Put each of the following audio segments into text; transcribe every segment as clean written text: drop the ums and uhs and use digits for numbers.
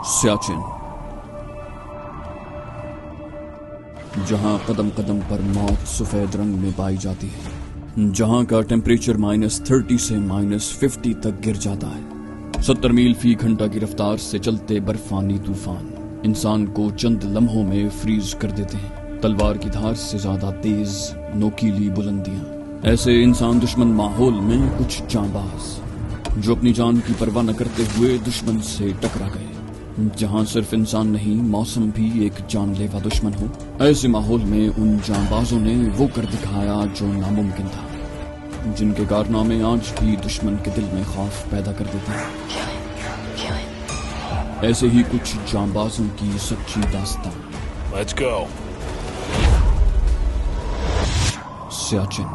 सियाचिन, जहां कदम कदम पर मौत सफेद रंग में पाई जाती है, जहां का टेम्परेचर -30 से -50 तक गिर जाता है। 70 मील फी घंटा की रफ्तार से चलते बर्फानी तूफान इंसान को चंद लम्हों में फ्रीज कर देते हैं। तलवार की धार से ज्यादा तेज नोकीली बुलंदियां। ऐसे इंसान दुश्मन माहौल में कुछ जांबाज जो अपनी जान की परवाह न करते हुए दुश्मन से टकरा गए। जहां सिर्फ इंसान नहीं, मौसम भी एक जानलेवा दुश्मन हो। ऐसे माहौल में उन जांबाजों ने वो कर दिखाया जो नामुमकिन था, जिनके कारनामे आज भी दुश्मन के दिल में खौफ पैदा कर देते हैं। ऐसे ही कुछ जांबाजों की सच्ची दास्तान। Let's go. सियाचिन।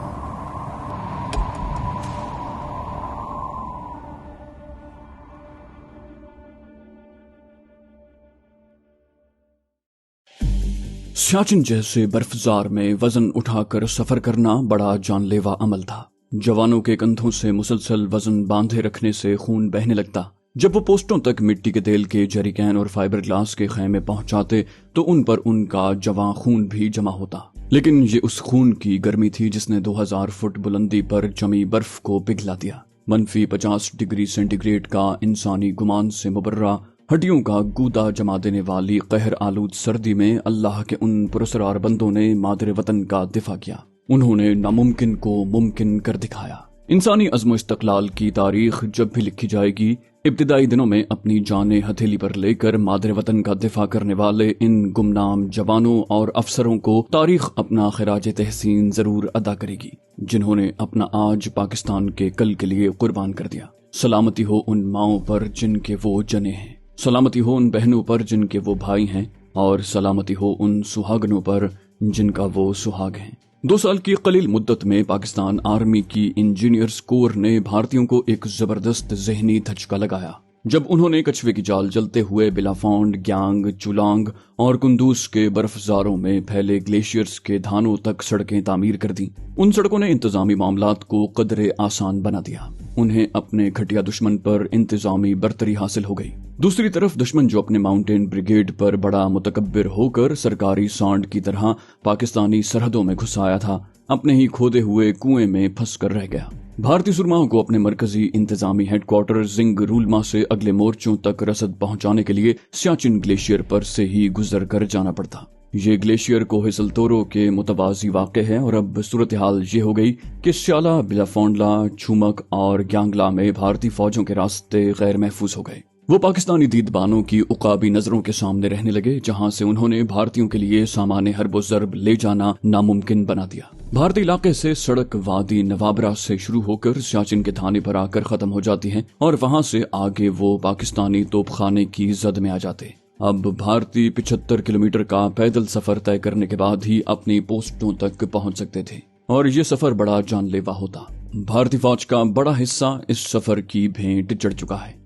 सियाचिन जैसे बर्फजार में वजन उठाकर सफर करना बड़ा जानलेवा अमल था। जवानों के कंधों से मुसलसल वजन बांधे रखने से खून बहने लगता। जब वो पोस्टों तक मिट्टी के तेल के जरीकैन और फाइबर ग्लास के खैमे पहुंचाते तो उन पर उनका जवां खून भी जमा होता। लेकिन ये उस खून की गर्मी थी जिसने 2000 फुट बुलंदी पर जमी बर्फ को पिघला दिया। -50 डिग्री सेंटीग्रेड का इंसानी गुमान से मुबर्रा हड्डियों का गूदा जमा देने वाली कहर आलूद सर्दी में अल्लाह के उन पुरस्कार बंदों ने मादरे वतन का दिफा किया। उन्होंने नामुमकिन को मुमकिन कर दिखाया। इंसानी अज़्म इस्तक़लाल की तारीख जब भी लिखी जाएगी, इब्तिदाई दिनों में अपनी जानें हथेली पर लेकर मादरे वतन का दिफा करने वाले इन गुमनाम जवानों और अफसरों को तारीख अपना खिराज तहसीन जरूर अदा करेगी, जिन्होंने अपना आज पाकिस्तान के कल के लिए कुर्बान कर दिया। सलामती हो उन माओं पर जिनके वो जने हैं, सलामती हो उन बहनों पर जिनके वो भाई हैं, और सलामती हो उन सुहागनों पर जिनका वो सुहाग हैं। 2 साल की कलील मुद्दत में पाकिस्तान आर्मी की इंजीनियर्स कोर ने भारतीयों को एक जबरदस्त ज़हनी धचका लगाया जब उन्होंने कछुए की जाल जलते हुए बिलाफौंड, ग्यांग, चुलांग और कुंदूज के बर्फजारों में फैले ग्लेशियर्स के धानों तक सड़कें तामीर कर दी। उन सड़कों ने इंतजामी मामलात को कदरे आसान बना दिया। उन्हें अपने घटिया दुश्मन पर इंतजामी बर्तरी हासिल हो गई। दूसरी तरफ दुश्मन जो अपने माउंटेन ब्रिगेड पर बड़ा मुतकब्बिर होकर सरकारी सांड की तरह पाकिस्तानी सरहदों में घुस आया था, अपने ही खोदे हुए कुएं में फंस कर रह गया। भारतीय सुरमाओं को अपने मरकजी इंतजामी हेडक्वार्टर जिंग रूलमा से अगले मोर्चों तक रसद पहुंचाने के लिए सियाचिन ग्लेशियर पर से ही गुजर कर जाना पड़ता। ये ग्लेशियर कोहे सल्तोरो के मुतवाजी वाक़े है और अब सूरत हाल ये हो गई कि स्याला, बिलाफोंडला, छूमक और ग्यांगला में भारतीय फौजों के रास्ते गैर महफूज हो गए। वो पाकिस्तानी दीदबानों की उकाबी नजरों के सामने रहने लगे, जहां से उन्होंने भारतीयों के लिए सामान्य हरबो ज़र्ब ले जाना नामुमकिन बना दिया। भारतीय इलाके से सड़क वादी नवाबरा से शुरू होकर सियाचिन के थाने पर आकर खत्म हो जाती है और वहां से आगे वो पाकिस्तानी तोपखाने की जद में आ जाते। अब भारतीय 75 किलोमीटर का पैदल सफर तय करने के बाद ही अपनी पोस्टों तक पहुंच सकते थे, और ये सफर बड़ा जानलेवा होता। भारतीय फौज का बड़ा हिस्सा इस सफर की भेंट चढ़ चुका है।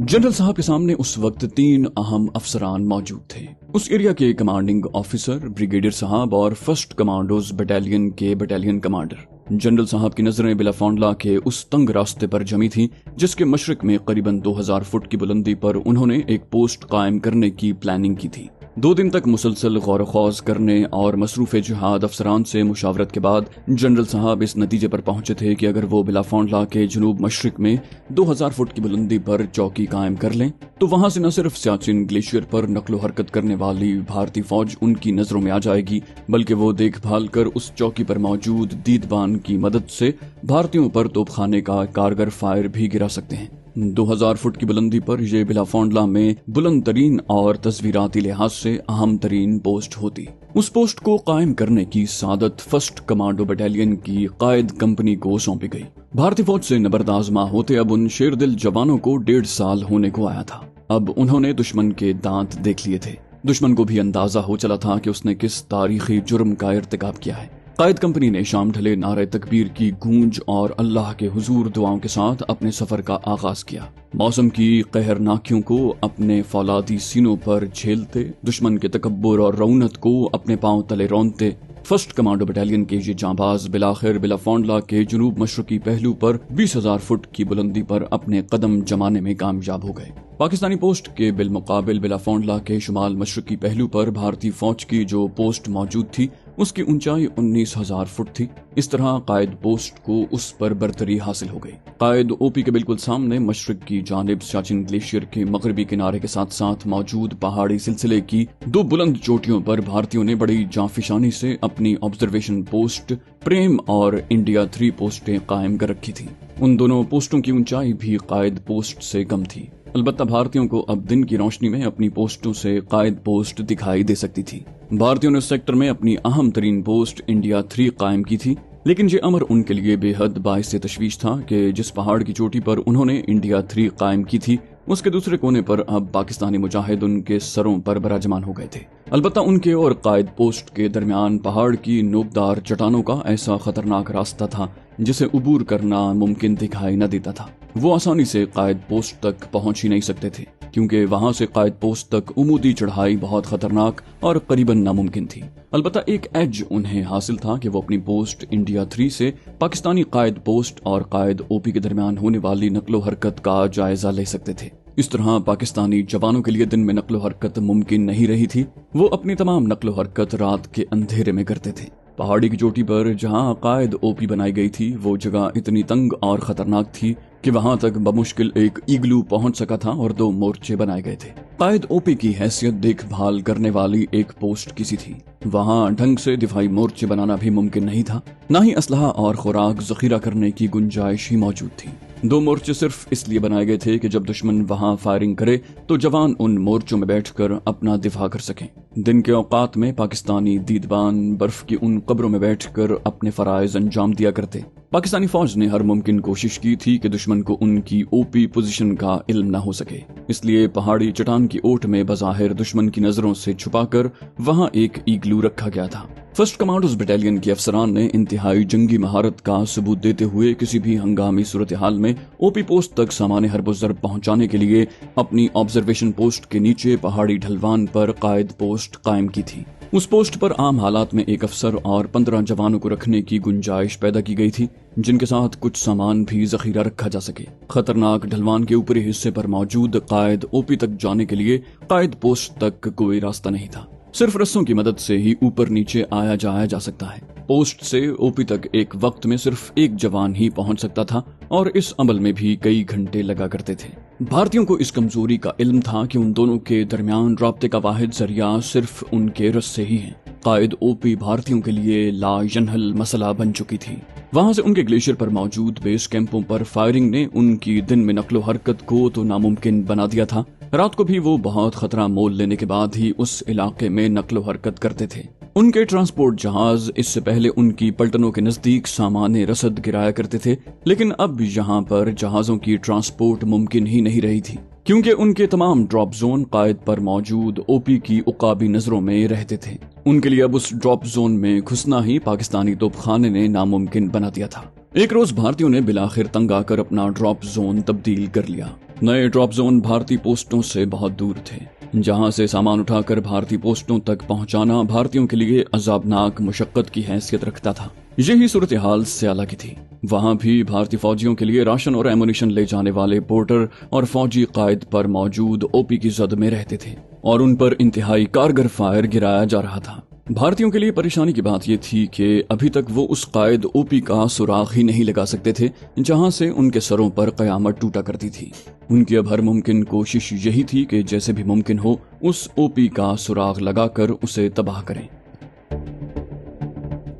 जनरल साहब के सामने उस वक्त 3 अहम अफसरान मौजूद थे। उस एरिया के कमांडिंग ऑफिसर ब्रिगेडियर साहब और 1st कमांडोज बटालियन के बटालियन कमांडर। जनरल साहब की नजरें बिलाफोंडला के उस तंग रास्ते पर जमी थी जिसके मशरिक में करीबन 2000 फुट की बुलंदी पर उन्होंने एक पोस्ट कायम करने की प्लानिंग की थी। 2 दिन तक मुसलसल गौर खौज करने और मसरूफ जिहाद अफसरान से मुशावरत के बाद जनरल साहब इस नतीजे पर पहुंचे थे कि अगर वो बिलाफोंडला के जनूब मशरिक में 2000 फुट की बुलंदी पर चौकी कायम कर लें तो वहां से न सिर्फ सियाचिन ग्लेशियर पर नकलो हरकत करने वाली भारतीय फौज उनकी नजरों में आ जाएगी, बल्कि वो देखभाल कर उस चौकी पर मौजूद दीदबान की मदद से भारतीयों पर तोपखाने का कारगर फायर भी गिरा सकते हैं। 2000 फुट की बुलंदी पर यह बिलाफोंडला में बुलंद तरीन और तस्वीराती लिहाज से अहम तरीन पोस्ट होती। उस पोस्ट को कायम करने की सादत 1st कमांडो बटालियन की कायद कंपनी को सौंपी गई। भारतीय फौज से नबरदाजमा होते अब उन शेरदिल जवानों को 1.5 साल होने को आया था। अब उन्होंने दुश्मन के दांत देख लिए थे। दुश्मन को भी अंदाजा हो चला था कि उसने किस तारीखी जुर्म का इर्तिकाब किया है। कायद कंपनी ने शाम ढले नारे तकबीर की गूंज और अल्लाह के हुजूर दुआओं के साथ अपने सफर का आगाज किया। मौसम की कहरनाकियों को अपने फौलादी सीनों पर झेलते, दुश्मन के तकब्बुर और रौनत को अपने पांव तले रौंदते 1st कमांडो बटालियन के ये जांबाज बिलाखिर बिलाफोंडला के जुनूब मशरकी पहलू पर 20,000 फुट की बुलंदी पर अपने कदम जमाने में कामयाब हो गए। پاکستانی پوسٹ کے بالمقابل بلا فونڈلا کے شمال مشرقی پہلو پر بھارتی فوج کی جو پوسٹ موجود تھی اس کی اونچائی 19,000 فٹ تھی۔ اس طرح قائد پوسٹ کو اس پر برتری حاصل ہو گئی۔ قائد او پی کے بالکل سامنے مشرق کی جانب سیاچن گلیشیئر کے مغربی کنارے کے ساتھ ساتھ موجود پہاڑی سلسلے کی دو بلند چوٹیوں پر بھارتیوں نے بڑی جانفشانی سے اپنی آبزرویشن پوسٹ پریم اور انڈیا 3 پوسٹیں قائم کر رکھی تھی۔ ان دونوں پوسٹوں کی اونچائی بھی قائد پوسٹ سے کم تھی۔ البتہ بھارتیوں کو اب دن کی روشنی میں اپنی پوسٹوں سے قائد پوسٹ دکھائی دے سکتی تھی۔ بھارتیوں نے اس سیکٹر میں اپنی اہم ترین پوسٹ انڈیا 3 قائم کی تھی، لیکن یہ امر ان کے لیے بے حد باعث تشویش تھا کہ جس پہاڑ کی چوٹی پر انہوں نے انڈیا 3 قائم کی تھی اس کے دوسرے کونے پر اب پاکستانی مجاہد ان کے سروں پر براجمان ہو گئے تھے۔ البتہ ان کے اور قائد پوسٹ کے درمیان پہاڑ کی نوکدار چٹانوں کا ایسا خطرناک راستہ تھا جسے عبور کرنا ممکن دکھائی نہ دیتا تھا۔ وہ آسانی سے قائد پوسٹ تک پہنچ ہی نہیں سکتے تھے کیونکہ وہاں سے قائد پوسٹ تک عمودی چڑھائی بہت خطرناک اور قریباً ناممکن تھی۔ البتہ ایک ایج انہیں حاصل تھا کہ وہ اپنی پوسٹ انڈیا 3 سے پاکستانی قائد پوسٹ اور قائد او پی کے درمیان ہونے والی نقل و حرکت کا جائزہ لے سکتے تھے۔ اس طرح پاکستانی جوانوں کے لیے دن میں نقل و حرکت ممکن نہیں رہی تھی۔ وہ اپنی تمام نقل و حرکت رات کے اندھیرے میں کرتے تھے۔ پہاڑی کی چوٹی پر جہاں قائد او پی بنائی گئی تھی وہ جگہ اتنی تنگ اور خطرناک تھی کہ وہاں تک بمشکل ایک ایگلو پہنچ سکا تھا اور 2 مورچے بنائے گئے تھے۔ قائد او پی کی حیثیت دیکھ بھال کرنے والی ایک پوسٹ کسی تھی۔ وہاں ڈھنگ سے دفاعی مورچے بنانا بھی ممکن نہیں تھا، نہ ہی اسلحہ اور خوراک ذخیرہ کرنے کی گنجائش ہی موجود تھی۔ 2 مورچے صرف اس لیے بنائے گئے تھے کہ جب دشمن وہاں فائرنگ کرے تو جوان ان مورچوں میں بیٹھ کر اپنا دفاع کر سکیں۔ دن کے اوقات میں پاکستانی دیدبان برف کی ان قبروں میں بیٹھ کر اپنے فرائض انجام دیا کرتے۔ پاکستانی فوج نے ہر ممکن کوشش کی تھی کہ دشمن کو ان کی او پی پوزیشن کا علم نہ ہو سکے، اس لیے پہاڑی چٹان کی اوٹ میں بظاہر دشمن کی نظروں سے چھپا کر وہاں ایک ایگلو رکھا گیا تھا۔ فرسٹ کمانڈوز بٹالین کے افسران نے انتہائی جنگی مہارت کا ثبوت دیتے ہوئے کسی بھی ہنگامی صورتحال میں او پی پوسٹ تک سامان حرب و ضرب پہنچانے کے لیے اپنی آبزرویشن پوسٹ کے نیچے پہاڑی ڈھلوان پر قائد پوسٹ قائم کی تھی۔ اس پوسٹ پر عام حالات میں ایک افسر اور 15 جوانوں کو رکھنے کی گنجائش پیدا کی گئی تھی جن کے ساتھ کچھ سامان بھی ذخیرہ رکھا جا سکے۔ خطرناک ڈھلوان کے اوپری حصے پر موجود قائد او پی تک جانے کے لیے قائد پوسٹ تک کوئی راستہ نہیں تھا، صرف رسوں کی مدد سے ہی اوپر نیچے آیا جایا جا سکتا ہے۔ پوسٹ سے او پی تک ایک وقت میں صرف ایک جوان ہی پہنچ سکتا تھا اور اس عمل میں بھی کئی گھنٹے لگا کرتے تھے۔ بھارتیوں کو اس کمزوری کا علم تھا کہ ان دونوں کے درمیان رابطے کا واحد ذریعہ صرف ان کے رسے ہی ہیں۔ قائد او پی بھارتیوں کے لیے لا ینحل مسئلہ بن چکی تھی۔ وہاں سے ان کے گلیشیئر پر موجود بیس کیمپوں پر فائرنگ نے ان کی دن میں نقل و حرکت کو تو ناممکن بنا دیا تھا، رات کو بھی وہ بہت خطرہ مول لینے کے بعد ہی اس علاقے میں نقل و حرکت کرتے تھے۔ ان کے ٹرانسپورٹ جہاز اس سے پہلے ان کی پلٹنوں کے نزدیک سامان رسد گرایا کرتے تھے، لیکن اب یہاں پر جہازوں کی ٹرانسپورٹ ممکن ہی نہیں رہی تھی کیونکہ ان کے تمام ڈراپ زون قائد پر موجود او پی کی عقابی نظروں میں رہتے تھے۔ ان کے لیے اب اس ڈراپ زون میں گھسنا ہی پاکستانی توپ خانے نے ناممکن بنا دیا تھا۔ ایک روز بھارتیوں نے بلاخر تنگ آ کر اپنا ڈراپ زون تبدیل کر لیا۔ نئے ڈراپ زون بھارتی پوسٹوں سے بہت دور تھے، جہاں سے سامان اٹھا کر بھارتی پوسٹوں تک پہنچانا بھارتیوں کے لیے عذابناک مشقت کی حیثیت رکھتا تھا۔ یہی صورتحال سیالہ کی تھی۔ وہاں بھی بھارتی فوجیوں کے لیے راشن اور ایمونیشن لے جانے والے پورٹر اور فوجی قائد پر موجود او پی کی زد میں رہتے تھے اور ان پر انتہائی کارگر فائر گرایا جا رہا تھا۔ بھارتیوں کے لیے پریشانی کی بات یہ تھی کہ ابھی تک وہ اس قائد او پی کا سراغ ہی نہیں لگا سکتے تھے جہاں سے ان کے سروں پر قیامت ٹوٹا کرتی تھی۔ ان کی اب ہر ممکن کوشش یہی تھی کہ جیسے بھی ممکن ہو اس او پی کا سراغ لگا کر اسے تباہ کریں۔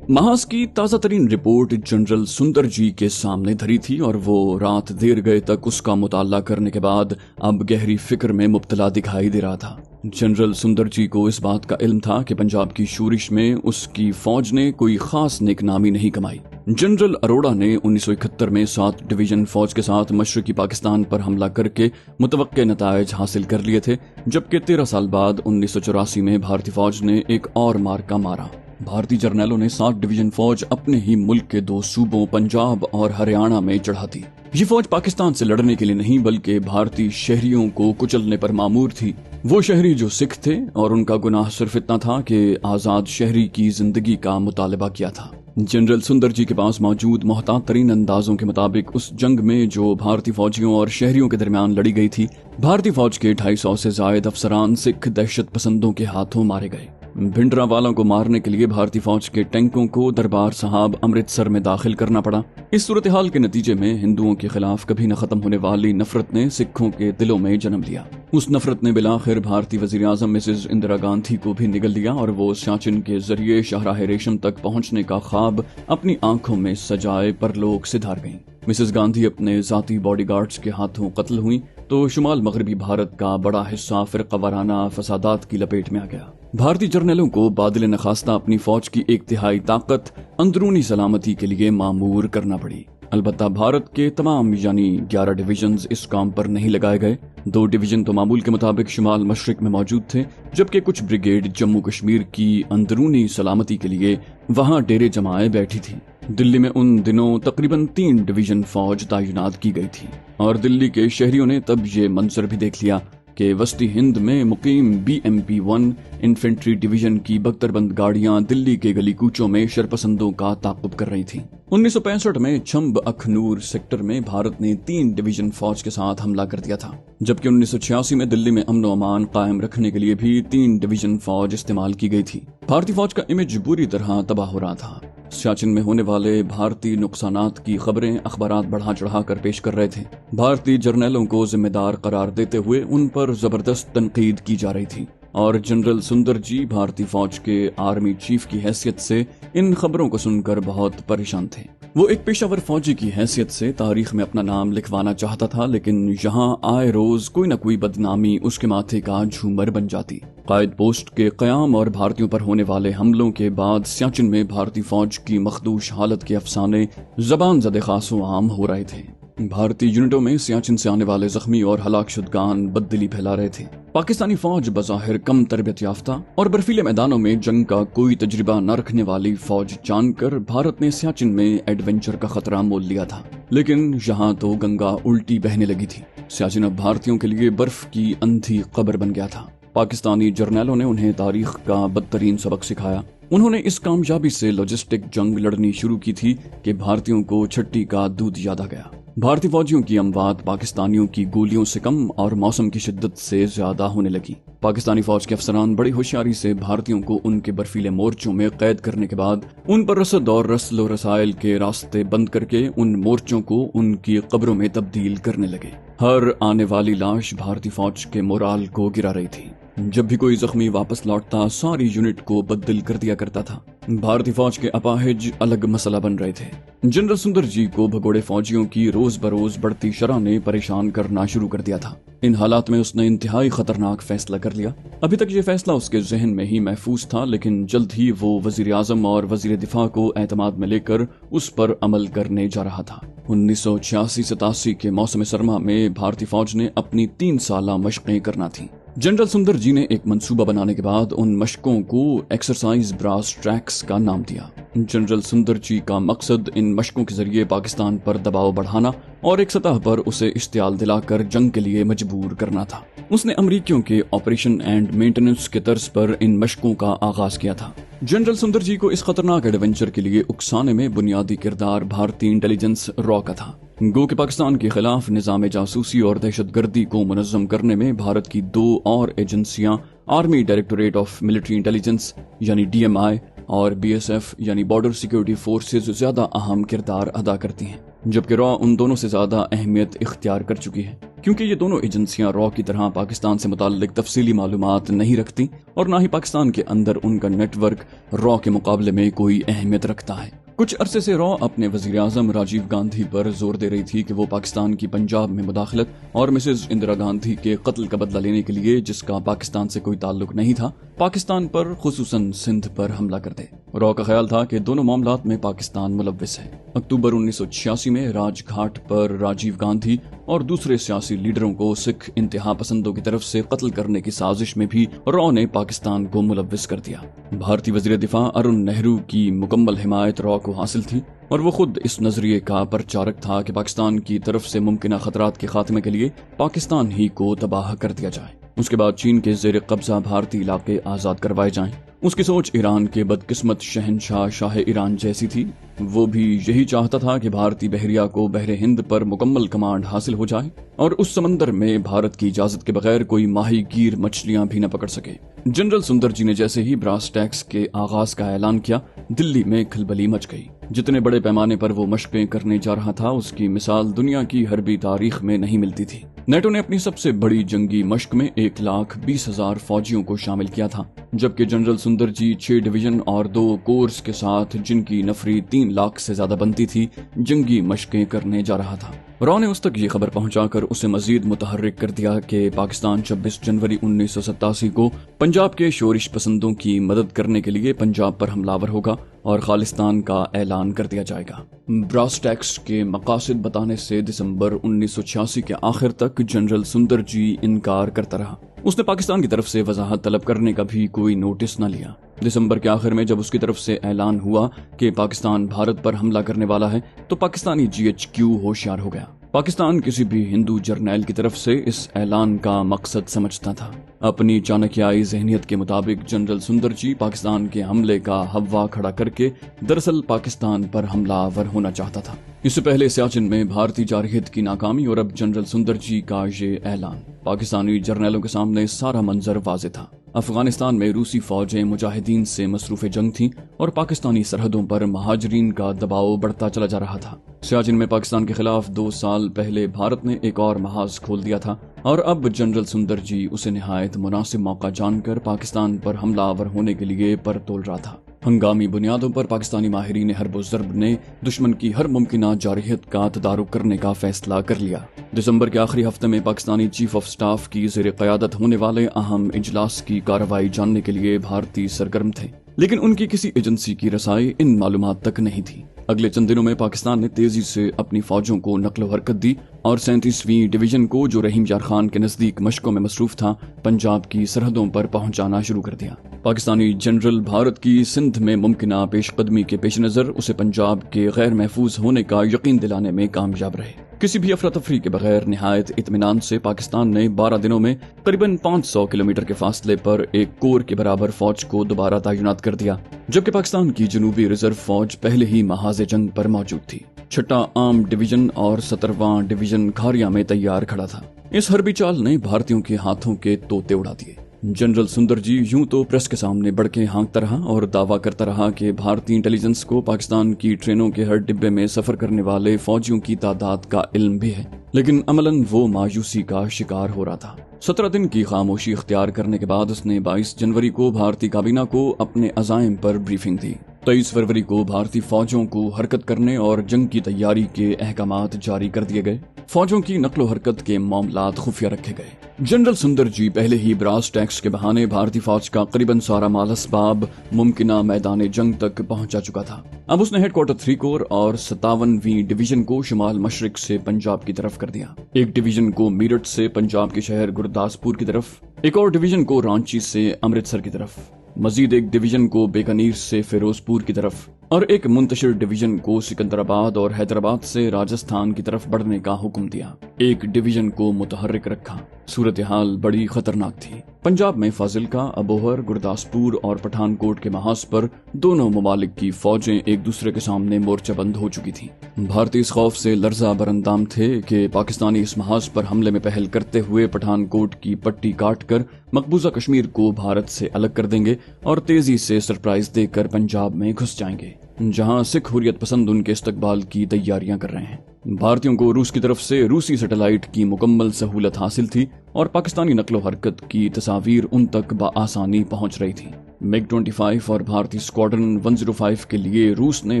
محاذ کی تازہ ترین رپورٹ جنرل سندر جی کے سامنے دھری تھی اور وہ رات دیر گئے تک اس کا مطالعہ کرنے کے بعد اب گہری فکر میں مبتلا دکھائی دے رہا تھا۔ جنرل سندر جی کو اس بات کا علم تھا کہ پنجاب کی شورش میں اس کی فوج نے کوئی خاص نیک نامی نہیں کمائی۔ جنرل اروڑا نے 1971 میں 7 ڈویژن فوج کے ساتھ مشرقی پاکستان پر حملہ کر کے متوقع نتائج حاصل کر لیے تھے، جبکہ 13 سال بعد 1984 میں بھارتی فوج نے ایک اور مارکا مارا۔ بھارتی جرنیلوں نے 7 ڈویژن فوج اپنے ہی ملک کے 2 صوبوں پنجاب اور ہریانہ میں چڑھا دی۔ یہ فوج پاکستان سے لڑنے کے لیے نہیں بلکہ بھارتی شہریوں کو کچلنے پر مامور تھی۔ وہ شہری جو سکھ تھے اور ان کا گناہ صرف اتنا تھا کہ آزاد شہری کی زندگی کا مطالبہ کیا تھا۔ जनरल सुंदर जी के पास मौजूद मोहतात तरीन अंदाजों के मुताबिक उस जंग में जो भारतीय फौजियों और शहरियों के दरमियान लड़ी गई थी, भारतीय फौज के 250 से जायद अफसरान सिख दहशत पसंदों के हाथों मारे गए। भिंडरावालों को मारने के लिए भारतीय फौज के टैंकों को दरबार साहब अमृतसर में दाखिल करना पड़ा। इस सूरत हाल के नतीजे में हिंदुओं के खिलाफ कभी न खत्म होने वाली नफरत ने सिखों के दिलों में जन्म लिया। उस नफरत ने बिलाखिर भारतीय वजीर आजम मिसेज इंदिरा गांधी को भी निगल लिया और वो सियाचिन के जरिए शाहराह रेशम तक पहुंचने का ख्वाब अपनी आंखों में सजाए परलोक से धार गईं। मिसेज गांधी अपने जाती बॉडीगार्ड्स के हाथों कत्ल हुई तो शुमाल मगरबी भारत का बड़ा हिस्सा फिरकावाराना फसादात की लपेट में आ गया। भारतीय जर्नलों को बादल नखास्ता अपनी फौज की 1/3 ताकत अंदरूनी सलामती के लिए मामूर करना पड़ी। अलबत्ता भारत के तमाम यानी 11 डिवीजन्स इस काम पर नहीं लगाए गए। 2 डिवीजन तो मामूल के मुताबिक शुमाल मशरिक में मौजूद थे, जबकि कुछ ब्रिगेड जम्मू कश्मीर की अंदरूनी सलामती के लिए वहां डेरे जमाए बैठी थी। दिल्ली में उन दिनों तकरीबन 3 डिवीजन फौज तैनात की गई थी और दिल्ली के शहरियों ने तब ये मंजर भी देख लिया कि वस्ती हिंद में मुकीम BMP-1 इन्फेंट्री डिवीजन की बख्तरबंद गाड़ियां दिल्ली के गली कूचों में शरपसंदों का ताक़ुब कर रही थीं। 1965 में छंब अखनूर सेक्टर में भारत ने 3 डिवीजन फौज के साथ हमला कर दिया था, जबकि 1986 में दिल्ली में अमन व अमान कायम रखने के लिए भी 3 डिवीजन फौज इस्तेमाल की गई थी। भारतीय फौज का इमेज बुरी तरह तबाह हो रहा था। सियाचिन में होने वाले भारतीय नुकसानात की खबरें अखबारात बढ़ा चढ़ा कर पेश कर रहे थे। भारतीय जर्नलों को जिम्मेदार करार देते हुए उन पर जबरदस्त तनकीद की जा रही थी और जनरल सुंदर जी भारतीय फौज के आर्मी चीफ की हैसियत से इन खबरों को सुनकर बहुत परेशान थे। वो एक पेशावर फौजी की हैसियत से तारीख में अपना नाम लिखवाना चाहता था, लेकिन यहाँ आए रोज कोई न कोई बदनामी उसके माथे का झूमर बन जाती। कायद पोस्ट के कयाम और भारतीयों पर होने वाले हमलों के बाद सियाचिन में भारतीय फौज की मखदूश हालत के अफसाने जबान ज़दे खासो आम हो रहे थे। भारतीय यूनिटों में सियाचिन से आने वाले जख्मी और हलाकशुदगान बददिली फैला रहे थे। पाकिस्तानी फौज बज़ाहिर कम तरबियत याफ्ता और बर्फीले मैदानों में जंग का कोई तजुर्बा न रखने वाली फौज जानकर भारत ने सियाचिन में एडवेंचर का खतरा मोल लिया था, लेकिन यहाँ तो गंगा उल्टी बहने लगी थी। सियाचिन अब भारतीयों के लिए बर्फ की अंधी कब्र बन गया था। पाकिस्तानी जर्नलों ने उन्हें तारीख का बदतरीन सबक सिखाया। उन्होंने इस कामयाबी से लॉजिस्टिक जंग लड़नी शुरू की थी कि भारतीयों को छट्टी का दूध याद आ गया। भारतीय फौजियों की अमवात पाकिस्तानियों की गोलियों से कम और मौसम की शिद्दत से ज्यादा होने लगी। पाकिस्तानी फौज के अफसरान बड़ी होशियारी से भारतीयों को उनके बर्फीले मोर्चों में कैद करने के बाद उन पर रसद और रस्लो रसायल के रास्ते बंद करके उन मोर्चों को उनकी कब्रों में तब्दील करने लगे। हर आने वाली लाश भारतीय फौज के मोराल को गिरा रही थी। जब भी कोई जख्मी वापस लौटता सारी यूनिट को बददिल कर दिया करता था। भारतीय फौज के अपाहिज अलग मसला बन रहे थे। जनरल सुंदर जी को भगोड़े फौजियों की रोज बरोज बढ़ती शरह ने परेशान करना शुरू कर दिया था। इन हालात में उसने इंतहाई खतरनाक फैसला कर लिया। अभी तक ये फैसला उसके जहन में ही महफूज था, लेकिन जल्द ही वो वजीर आजम और वजीर दिफा को एतमाद में लेकर उस पर अमल करने जा रहा था। 1986-87 के मौसम सरमा में भारतीय फौज ने अपनी 3 साला मशकें करना थी। जनरल सुंदर जी ने एक मंसूबा बनाने के बाद उन मशकों को एक्सरसाइज ब्रास ट्रैक्स का नाम दिया। जनरल सुंदर जी का मकसद इन मशकों के जरिए पाकिस्तान पर दबाव बढ़ाना और एक सतह पर उसे इश्तियाल दिलाकर जंग के लिए मजबूर करना था। उसने अमरीकियों के ऑपरेशन एंड मेंटेनेंस के तर्ज पर इन मशकों का आगाज किया था। जनरल सुंदर जी को इस खतरनाक एडवेंचर के लिए उकसाने में बुनियादी किरदार भारतीय इंटेलिजेंस रॉ का था। गो के पाकिस्तान के खिलाफ निजाम जासूसी और दहशतगर्दी को मुनज़्ज़म करने में भारत की 2 और एजेंसियां army directorate of military intelligence यानी DMI और BSF यानी बॉर्डर सिक्योरिटी फोर्सेज ज्यादा अहम किरदार अदा करती हैं, जबकि रॉ उन दोनों से ज्यादा अहमियत इख्तियार कर चुकी है, क्योंकि ये दोनों एजेंसियां रॉ की तरह पाकिस्तान से मुताल्लिक तफसीली मालूमात नहीं रखती और न ही पाकिस्तान के अंदर उनका नेटवर्क रॉ के मुकाबले में कोई अहमियत रखता है। कुछ अरसे से रॉ अपने वजीर आजम राजीव गांधी पर जोर दे रही थी कि वो पाकिस्तान की पंजाब में मुदाखलत और मिसेज इंदिरा गांधी के कत्ल का बदला लेने के लिए, जिसका पाकिस्तान से कोई ताल्लुक नहीं था, पाकिस्तान पर खुसूसन सिंध पर हमला कर दे। रॉ का ख्याल था कि दोनों मामलात में पाकिस्तान मुलव्विस है। अक्टूबर 1986 में राजघाट पर राजीव गांधी और दूसरे सियासी लीडरों को सिख इंतहा पसंदों की तरफ से कत्ल करने की साजिश में भी रॉ ने पाकिस्तान को मुलव्विस कर दिया। भारतीय वजीर दिफा अरुण नेहरू की मुकम्मल हिमायत रॉ को हासिल थी और वो खुद इस नजरिए का प्रचारक था कि पाकिस्तान की तरफ से मुमकिन खतरात के खात्मे के लिए पाकिस्तान ही को तबाह कर दिया जाए। उसके बाद चीन के जेर कब्जा भारतीय इलाके आजाद करवाए जाएं उसकी सोच ईरान के बदकिस्मत शहनशाह शाह ईरान जैसी थी। वो भी यही चाहता था कि भारतीय बहरिया को बहरे हिंद पर मुकम्मल कमांड हासिल हो जाए और उस समंदर में भारत की इजाजत के बगैर कोई माही गिर मछलियां भी न पकड़ सके। जनरल सुंदर जी ने जैसे ही ब्रास टैक्स के आगाज का ऐलान किया, दिल्ली में खलबली मच गई। जितने बड़े पैमाने पर वो मशकें करने जा रहा था, उसकी मिसाल दुनिया की हरबी तारीख में नहीं मिलती थी। नेटो ने अपनी सबसे बड़ी जंगी मशक में 1,20,000 फौजियों को शामिल किया था, जबकि जनरल सुंदर जी 6 डिवीजन और 2 कोर्स के साथ, जिनकी नफरी 3 लाख से ज्यादा बनती थी, जंगी मशकें करने जा रहा था। रॉ ने उस तक ये खबर पहुंचाकर उसे मजीद मुतहर्रिक कर दिया कि पाकिस्तान 26 जनवरी 1987 को पंजाब के शोरिश पसंदों की मदद करने के लिए पंजाब पर हमलावर होगा और खालिस्तान का ऐलान कर दिया जाएगा। ब्रास टैक्स के मकासद बताने से दिसंबर 1986 के आखिर तक जनरल सुंदर जी इनकार करता रहा। उसने पाकिस्तान की तरफ से वजाहत तलब करने का भी कोई नोटिस न लिया। दिसंबर के आखिर में जब उसकी तरफ से ऐलान हुआ कि पाकिस्तान भारत पर हमला करने वाला है, तो पाकिस्तानी GHQ होशियार हो गया। पाकिस्तान किसी भी हिंदू जर्नैल की तरफ से इस ऐलान का मकसद समझता था। अपनी चाणक्याई ज़हनियत के मुताबिक जनरल सुंदर जी पाकिस्तान के हमले का हवा खड़ा करके दरअसल पाकिस्तान पर हमलावर होना चाहता था। इससे पहले सियाचिन में भारतीय जारहियत की नाकामी और अब जनरल सुंदर जी का ये ऐलान, पाकिस्तानी जर्नैलों के सामने सारा मंजर वाज़ेह था। अफगानिस्तान में रूसी फौजें मुजाहिदीन से मसरूफ़ जंग थीं और पाकिस्तानी सरहदों पर महाजरीन का दबाव बढ़ता चला जा रहा था। सियाचिन में पाकिस्तान के खिलाफ 2 साल पहले भारत ने एक और महाज खोल दिया था और अब जनरल सुंदर जी उसे निहायत मुनासिब मौका जानकर पाकिस्तान पर हमलावर होने के लिए पर तोल रहा था। हंगामी बुनियादों पर पाकिस्तानी माहिरीन हर्ब ज़र्ब ने दुश्मन की हर मुमकिन जारहियत का तदारुक करने का फैसला कर लिया। दिसंबर के आखिरी हफ्ते में पाकिस्तानी चीफ ऑफ स्टाफ की ज़ेर क़यादत होने वाले अहम इजलास की कार्रवाई जानने के लिए भारतीय सरगर्म थे, लेकिन उनकी किसी एजेंसी की रसाई इन मालूमात तक नहीं थी। अगले चंद दिनों में पाकिस्तान ने तेजी से अपनी फौजों को नक्लो हरकत दी और 37वीं डिवीजन को, जो रहीम यार खान के नजदीक मशकों में मसरूफ था, पंजाब की सरहदों पर पहुंचाना शुरू कर दिया। पाकिस्तानी जनरल भारत की सिंध में मुमकिन पेशकदमी के पेश नजर उसे पंजाब के गैर महफूज होने का यकीन दिलाने में कामयाब रहे। किसी भी अफरा तफरी के बगैर निहायत इत्मीनान से पाकिस्तान ने 12 दिनों में करीबन 500 किलोमीटर के फासले पर एक कोर के बराबर फौज को दोबारा तैनात कर दिया, जबकि पाकिस्तान की जनूबी रिजर्व फौज पहले ही महाज जंग पर मौजूद थी। 6वां आर्म डिवीजन और 17वां डिवीजन खारिया में तैयार खड़ा था। इस हरबी चाल ने भारतीयों के हाथों के तोते उड़ा दिए। जनरल सुंदर जी यूं तो प्रेस के सामने बढ़ के हाँकता रहा और दावा करता रहा कि भारतीय इंटेलिजेंस को पाकिस्तान की ट्रेनों के हर डिब्बे में सफर करने वाले फौजियों की तादाद का इल्म भी है, लेकिन अमलन वो मायूसी का शिकार हो रहा था। 17 दिन की खामोशी इख्तियार करने के बाद उसने 22 जनवरी को भारतीय काबीना को अपने अज़ाइम पर ब्रीफिंग दी। 23 फरवरी को भारतीय फौजों को हरकत करने और जंग की तैयारी के अहकामात जारी कर दिए गए। फौजों की नकलो हरकत के मामलात खुफिया रखे गए। जनरल सुंदर जी पहले ही ब्रास टैक्स के बहाने भारतीय फौज का करीबन सारा माल असबाब मुमकिना मैदान जंग तक पहुंचा चुका था। अब उसने हेडक्वार्टर 3 कोर और 57वीं डिवीजन को शुमाल मशरिक से पंजाब की तरफ कर दिया। एक डिवीजन को मीरठ से पंजाब के शहर गुरदासपुर की तरफ, एक और डिवीजन को रांची से अमृतसर की तरफ, मजीद एक डिवीजन को बीकानेर से फिरोजपुर की तरफ और एक मुंतशिर डिवीजन को सिकंदराबाद और हैदराबाद से राजस्थान की तरफ बढ़ने का हुक्म दिया। एक डिवीजन को मुतहर्रिक रखा। सूरत हाल बड़ी खतरनाक थी। पंजाब में फाजिलका, अबोहर, गुरदासपुर और पठानकोट के महाज पर दोनों ममालिक की फौजें एक दूसरे के सामने मोर्चाबंद हो चुकी थीं। भारतीय इस खौफ से लर्जा बरंदाम थे कि पाकिस्तानी इस महाज पर हमले में पहल करते हुए पठानकोट की पट्टी काट कर मकबूजा कश्मीर को भारत से अलग कर देंगे और तेजी से सरप्राइज देकर पंजाब में घुस जाएंगे, जहां सिख हुर्रियत पसंद उनके इस्तकबाल की तैयारियां कर रहे हैं। भारतीयों को रूस की तरफ से रूसी सैटेलाइट की मुकम्मल सहूलत हासिल थी और पाकिस्तानी नकलो हरकत की तस्वीर उन तक बआसानी पहुंच रही थी। MiG-25 और भारतीय स्क्वाड्रन 105 के लिए रूस ने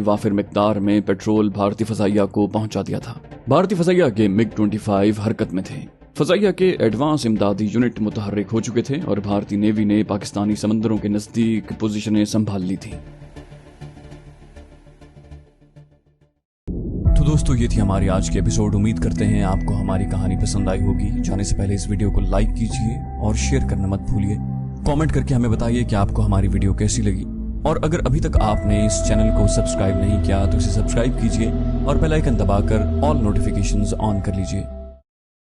वाफिर मिकदार में पेट्रोल भारतीय फजाइया को पहुंचा दिया था। भारतीय फजाइया के MiG-25 हरकत में थे। फजाइया के एडवांस इमदादी यूनिट मुतहर्रिक हो चुके थे और भारतीय नेवी ने पाकिस्तानी समंदरों के नजदीक पोजीशनें संभाल ली थी। तो दोस्तों, ये थी हमारी आज की एपिसोड। उम्मीद करते हैं आपको हमारी कहानी पसंद आई होगी। जाने से पहले इस वीडियो को लाइक कीजिए और शेयर करना मत भूलिए। कमेंट करके हमें बताइए कि आपको हमारी वीडियो कैसी लगी, और अगर अभी तक आपने इस चैनल को सब्सक्राइब नहीं किया तो इसे सब्सक्राइब कीजिए और बेल आइकन दबाकर ऑल नोटिफिकेशंस ऑन कर लीजिए।